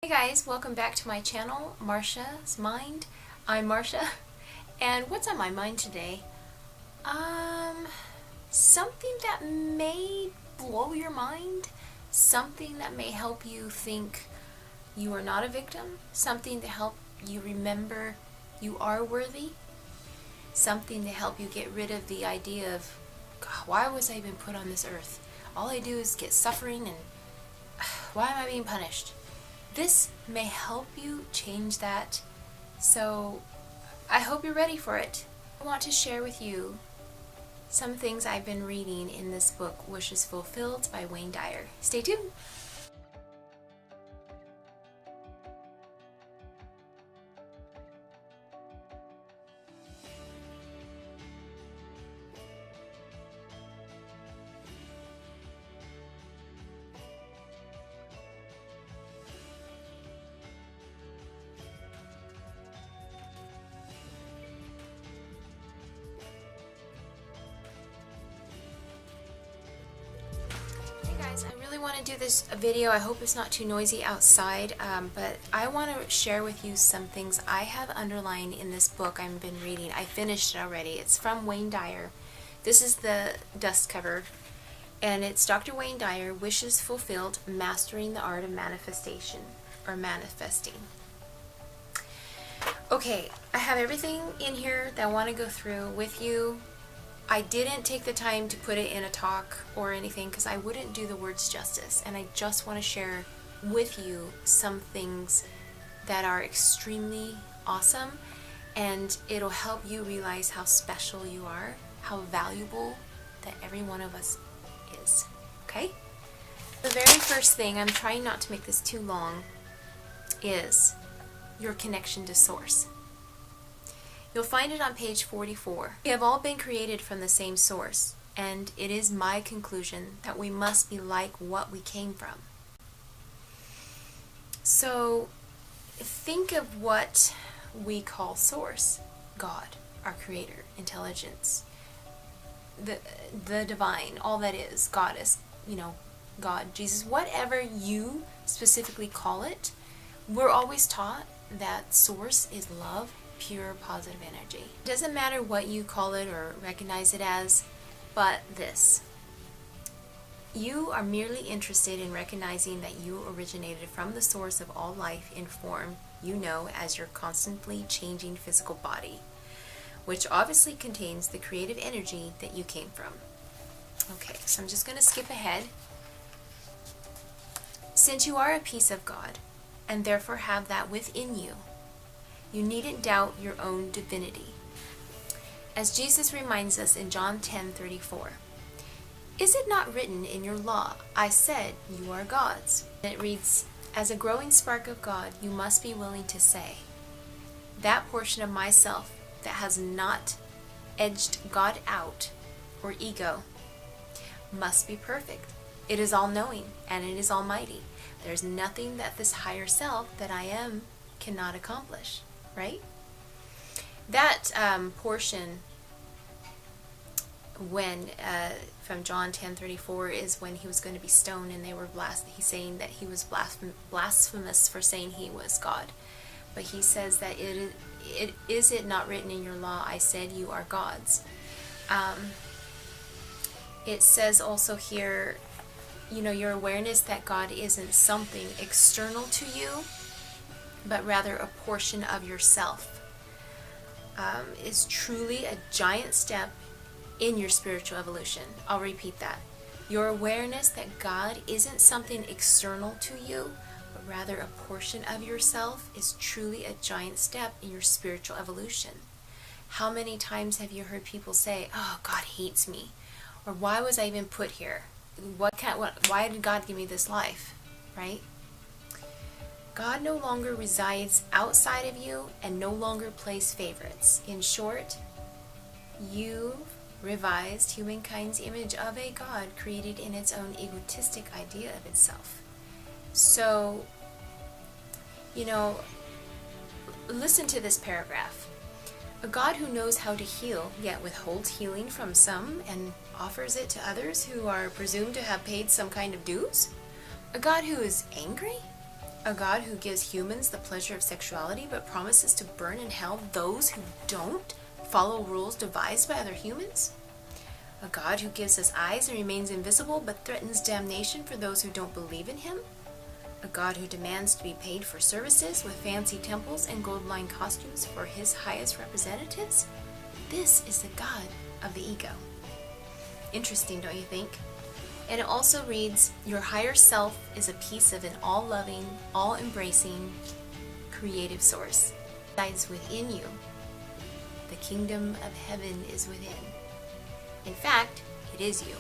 Hey guys, welcome back to my channel, Marsha's Mind. I'm Marsha, and what's on my mind today? Something that may blow your mind, something that may help you think you are not a victim, something to help you remember you are worthy, something to help you get rid of the idea of, God, why was I even put on this earth? All I do is get suffering, and why am I being punished? This may help you change that, so I hope you're ready for it. I want to share with you some things I've been reading in this book, Wishes Fulfilled by Dyer. Stay tuned. I really want to do this video. I hope it's not too noisy outside, but I want to share with you some things I have underlined in this book I've been reading. I finished it already. It's from Dyer. This is the dust cover, and it's Dr. Dyer, Wishes Fulfilled, Mastering the Art of Manifestation, or Manifesting. Okay, I have everything in here that I want to go through with you. I didn't take the time to put it in a talk or anything because I wouldn't do the words justice, and I just want to share with you some things that are extremely awesome, and it'll help you realize how special you are, how valuable that every one of us is. Okay? The very first thing, I'm trying not to make this too long, is your connection to Source. You'll find it on page 44. We have all been created from the same source, and it is my conclusion that we must be like what we came from. So, think of what we call Source. God, our Creator, intelligence, the divine, all that is, Goddess, God, Jesus, whatever you specifically call it. We're always taught that Source is love, pure positive energy. It doesn't matter what you call it or recognize it as, but this. You are merely interested in recognizing that you originated from the source of all life in form you know as your constantly changing physical body, which obviously contains the creative energy that you came from. Okay, so I'm just going to skip ahead. Since you are a piece of God, and therefore have that within you, you needn't doubt your own divinity. As Jesus reminds us in John 10:34, "Is it not written in your law, I said you are gods?" And it reads, "As a growing spark of God, you must be willing to say, that portion of myself that has not edged God out, or ego, must be perfect. It is all-knowing, and it is almighty. There's nothing that this higher self that I am cannot accomplish." Right? That portion when from John 10:34 is when he was going to be stoned, and they were he's saying that he was blasphemous for saying he was God. But he says that is it not written in your law, I said you are gods. It says also here, your awareness that God isn't something external to you, but rather a portion of yourself, is truly a giant step in your spiritual evolution. I'll repeat that. Your awareness that God isn't something external to you, but rather a portion of yourself, is truly a giant step in your spiritual evolution. How many times have you heard people say, "Oh, God hates me," or "Why was I even put here? Why did God give me this life?" Right? God no longer resides outside of you and no longer plays favorites. In short, you revised humankind's image of a God created in its own egotistic idea of itself. So, listen to this paragraph. A God who knows how to heal, yet withholds healing from some and offers it to others who are presumed to have paid some kind of dues? A God who is angry? A God who gives humans the pleasure of sexuality but promises to burn in hell those who don't follow rules devised by other humans? A God who gives us eyes and remains invisible but threatens damnation for those who don't believe in him? A God who demands to be paid for services with fancy temples and gold-lined costumes for his highest representatives? This is the God of the ego. Interesting, don't you think? And it also reads, your higher self is a piece of an all-loving, all-embracing, creative source. It resides within you. The kingdom of heaven is within. In fact, it is you.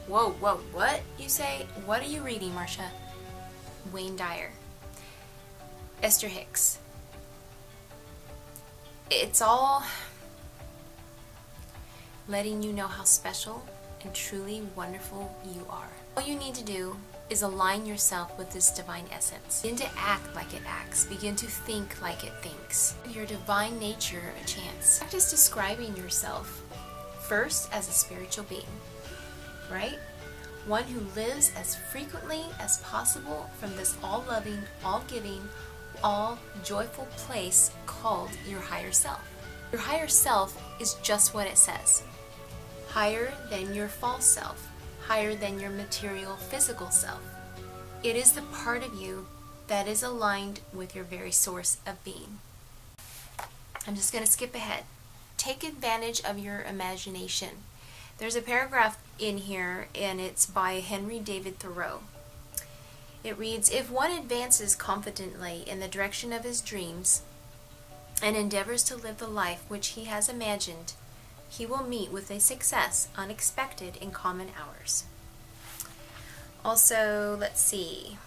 Whoa, what? You say? What are you reading, Marcia? Wayne Dyer. Esther Hicks. It's all letting you know how special and truly wonderful you are. All you need to do is align yourself with this divine essence. Begin to act like it acts. Begin to think like it thinks. Give your divine nature a chance. Practice describing yourself first as a spiritual being, right? One who lives as frequently as possible from this all-loving, all-giving, all-joyful place called your higher self. Your higher self is just what it says. Higher than your false self. Higher than your material, physical self. It is the part of you that is aligned with your very source of being. I'm just going to skip ahead. Take advantage of your imagination. There's a paragraph in here, and it's by Henry David Thoreau. It reads, if one advances confidently in the direction of his dreams and endeavors to live the life which he has imagined, he will meet with a success unexpected in common hours. Also, let's see.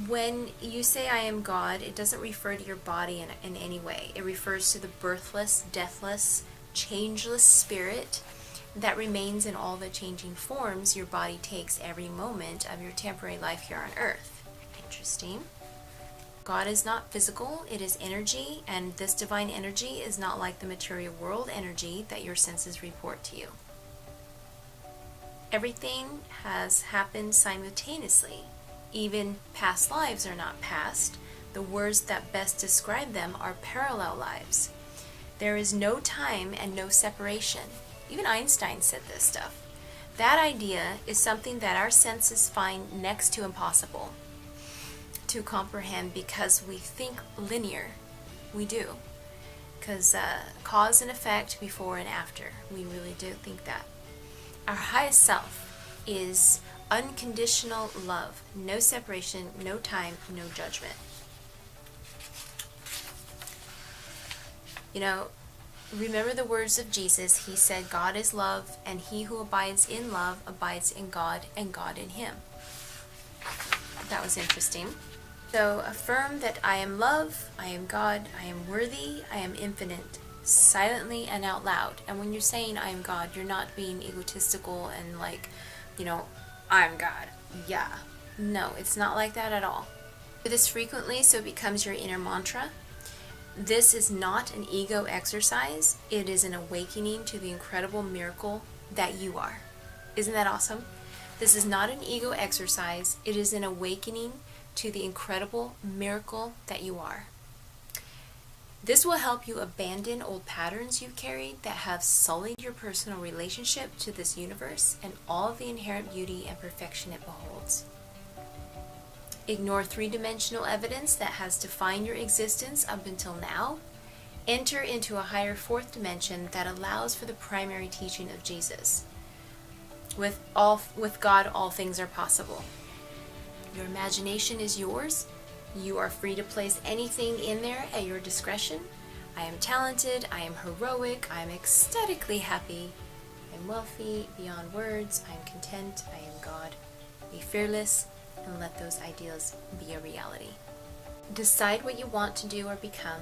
When you say I am God, it doesn't refer to your body in any way. It refers to the birthless, deathless, changeless spirit that remains in all the changing forms your body takes every moment of your temporary life here on earth. Interesting. God is not physical, it is energy, and this divine energy is not like the material world energy that your senses report to you. Everything has happened simultaneously. Even past lives are not past. The words that best describe them are parallel lives. There is no time and no separation. Even Einstein said this stuff. That idea is something that our senses find next to impossible to comprehend because we think linear. We do. Because cause and effect before and after. We really do think that. Our highest self is unconditional love. No separation, no time, no judgment. You know, remember the words of Jesus. He said, God is love, and he who abides in love abides in God, and God in him. That was interesting. So affirm that I am love, I am God, I am worthy, I am infinite, silently and out loud. And when you're saying I am God, you're not being egotistical and like, I'm God. Yeah. No, it's not like that at all. Do this frequently so it becomes your inner mantra. This is not an ego exercise. It is an awakening to the incredible miracle that you are. Isn't that awesome? This is not an ego exercise. It is an awakening to the incredible miracle that you are. This will help you abandon old patterns you've carried that have sullied your personal relationship to this universe and all of the inherent beauty and perfection it beholds. Ignore three-dimensional evidence that has defined your existence up until now. Enter into a higher fourth dimension that allows for the primary teaching of Jesus. With God, all things are possible. Your imagination is yours. You are free to place anything in there at your discretion. I am talented, I am heroic, I am ecstatically happy, I am wealthy beyond words, I am content, I am God. Be fearless and let those ideals be a reality. Decide what you want to do or become.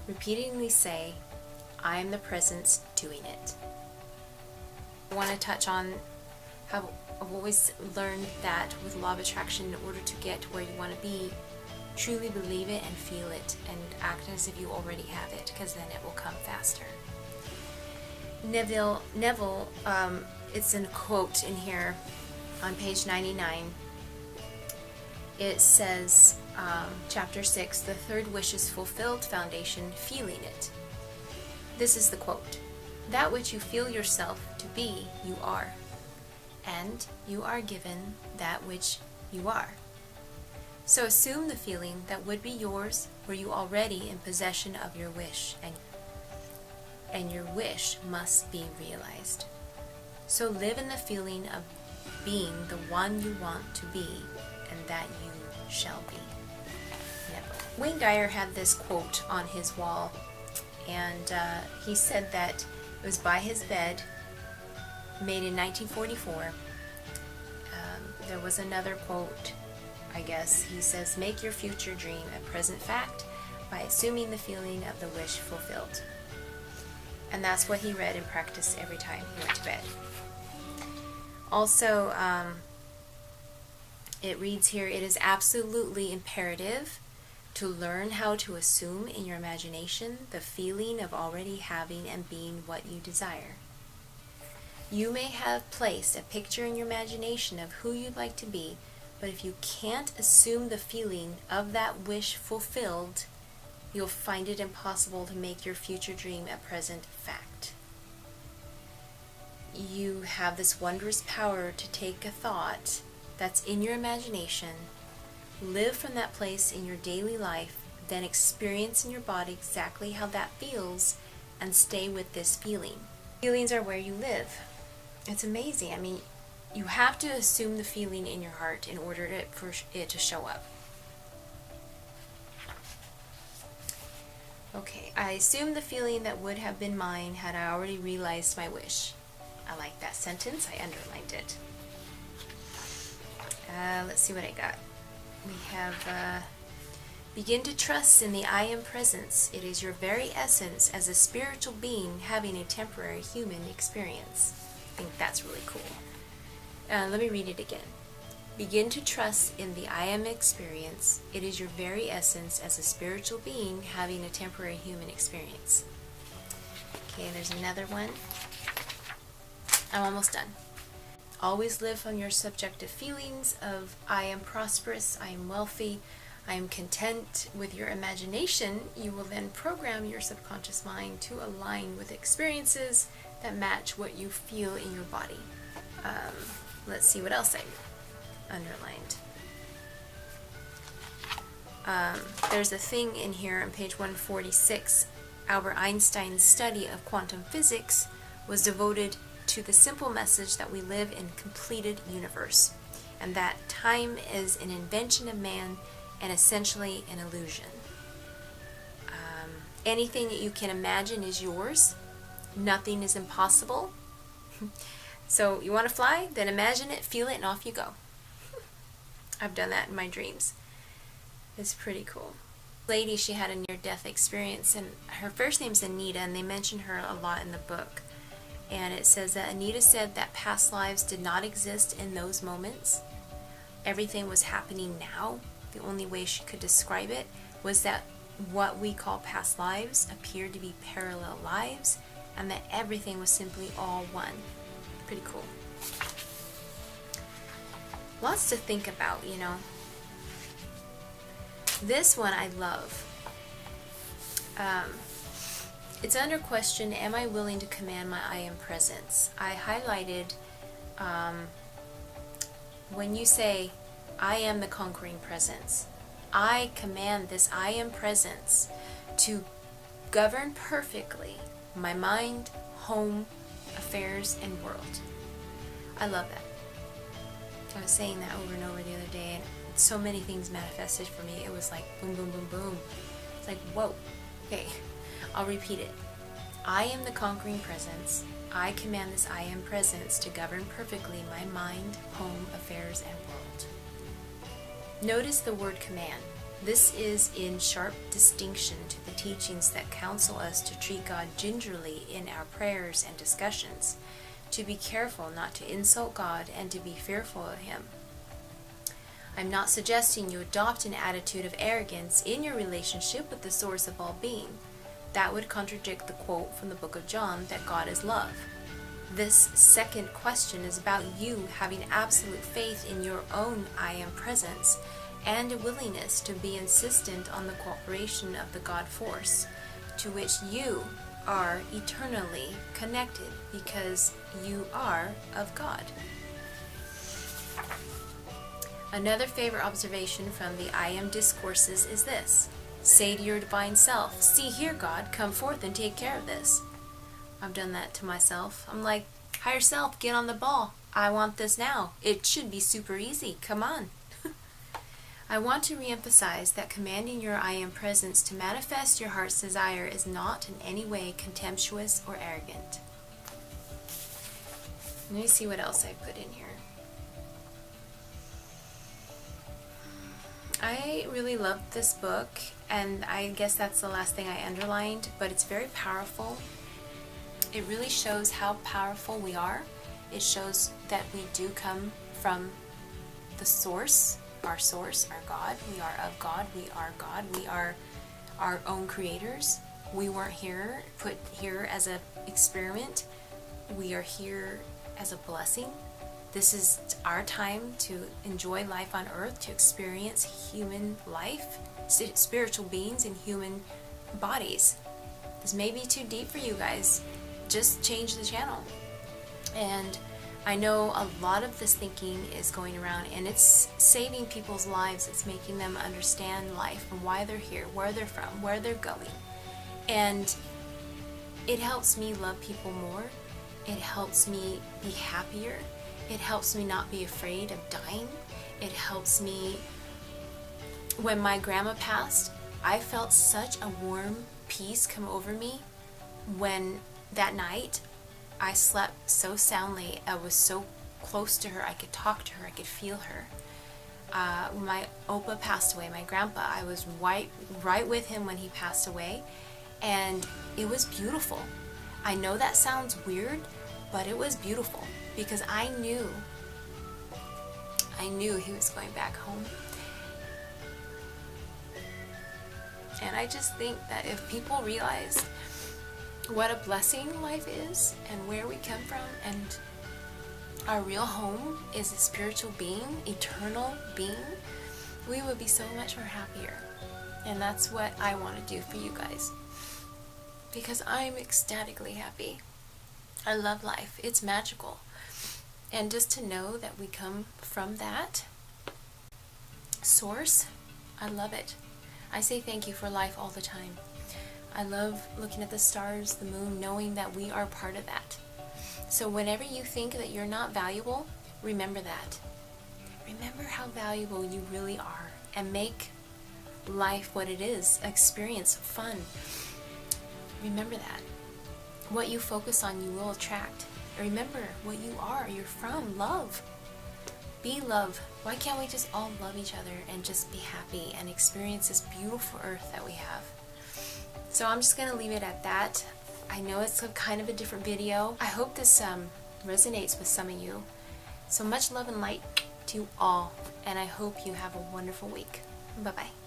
Repeatedly say, I am the presence doing it. I want to touch on how I've always learned that with law of attraction, in order to get where you want to be, truly believe it and feel it and act as if you already have it, because then it will come faster. Neville, it's in a quote in here on page 99. It says, chapter 6, the third wish is fulfilled foundation, feeling it. This is the quote: "That which you feel yourself to be, you are. And you are given that which you are. So assume the feeling that would be yours were you already in possession of your wish, and your wish must be realized. So live in the feeling of being the one you want to be, and that you shall be." Never. Wayne Dyer had this quote on his wall, and he said that it was by his bed, made in 1944. There was another quote, I guess. He says, "Make your future dream a present fact by assuming the feeling of the wish fulfilled." And that's what he read and practiced every time he went to bed. Also, it reads here, "It is absolutely imperative to learn how to assume in your imagination the feeling of already having and being what you desire. You may have placed a picture in your imagination of who you'd like to be, but if you can't assume the feeling of that wish fulfilled, you'll find it impossible to make your future dream a present fact. You have this wondrous power to take a thought that's in your imagination, live from that place in your daily life, then experience in your body exactly how that feels, and stay with this feeling. Feelings are where you live." It's amazing. I mean, you have to assume the feeling in your heart in order for it to show up. Okay, "I assume the feeling that would have been mine had I already realized my wish." I like that sentence. I underlined it. Let's see what I got. We have, "Begin to trust in the I am presence. It is your very essence as a spiritual being having a temporary human experience." I think that's really cool. Let me read it again. "Begin to trust in the I am experience. It is your very essence as a spiritual being having a temporary human experience." Okay, there's another one. I'm almost done. "Always live on your subjective feelings of I am prosperous, I am wealthy, I am content with your imagination. You will then program your subconscious mind to align with experiences that match what you feel in your body." Let's see what else I underlined. There's a thing in here on page 146. Albert Einstein's study of quantum physics was devoted to the simple message that we live in a completed universe, and that time is an invention of man and essentially an illusion. Anything that you can imagine is yours. Nothing is impossible. So you want to fly? Then imagine it, feel it, and off you go. I've done that in my dreams. It's pretty cool. Lady, she had a near-death experience, and her first name's Anita, and they mention her a lot in the book. And it says that Anita said that past lives did not exist in those moments. Everything was happening now. The only way she could describe it was that what we call past lives appeared to be parallel lives, and that everything was simply all one. Pretty cool. Lots to think about, you know. This one I love. It's under question, am I willing to command my I am presence? I highlighted when you say, I am the conquering presence. I command this I am presence to govern perfectly my mind, home, affairs, and world. I love that. I was saying that over and over the other day, and so many things manifested for me. It was like boom, boom, boom, boom. It's like, whoa. Okay, I'll repeat it. I am the conquering presence. I command this I am presence to govern perfectly my mind, home, affairs, and world. Notice the word command. This is in sharp distinction to the teachings that counsel us to treat God gingerly in our prayers and discussions, to be careful not to insult God, and to be fearful of Him. I'm not suggesting you adopt an attitude of arrogance in your relationship with the source of all being. That would contradict the quote from the book of John that God is love. This second question is about you having absolute faith in your own I am presence and a willingness to be insistent on the cooperation of the God force, to which you are eternally connected because you are of God. Another favorite observation from the I Am discourses is this: say to your divine self, see here, God, come forth and take care of this. I've done that to myself. I'm like, higher self, get on the ball. I want this now. It should be super easy. Come on. I want to reemphasize that commanding your I Am presence to manifest your heart's desire is not in any way contemptuous or arrogant. Let me see what else I put in here. I really loved this book, and I guess that's the last thing I underlined, but it's very powerful. It really shows how powerful we are. It shows that we do come from the source, our God. We are of God. We are God. We are our own creators. We weren't put here as an experiment. We are here as a blessing. This is our time to enjoy life on earth, to experience human life, spiritual beings in human bodies. This may be too deep for you guys. Just change the channel. And I know a lot of this thinking is going around, and it's saving people's lives. It's making them understand life and why they're here, where they're from, where they're going. And it helps me love people more. It helps me be happier. It helps me not be afraid of dying. It helps me. When my grandma passed, I felt such a warm peace come over me when that night I slept so soundly. I was so close to her. I could talk to her. I could feel her. When my Opa passed away, my grandpa, I was right with him when he passed away, and it was beautiful. I know that sounds weird, but it was beautiful because I knew he was going back home. And I just think that if people realize what a blessing life is and where we come from, and our real home is a spiritual being, eternal being, we would be so much more happier. And that's what I want to do for you guys, because I'm ecstatically happy. I love life. It's magical. And just to know that we come from that source, I love it. I say thank you for life all the time. I love looking at the stars, the moon, knowing that we are part of that. So whenever you think that you're not valuable, remember that. Remember how valuable you really are, and make life what it is, experience, fun. Remember that. What you focus on, you will attract. Remember what you are. You're from love. Be love. Why can't we just all love each other and just be happy and experience this beautiful earth that we have? So I'm just going to leave it at that. I know it's kind of a different video. I hope this resonates with some of you. So much love and light to all, and I hope you have a wonderful week. Bye-bye.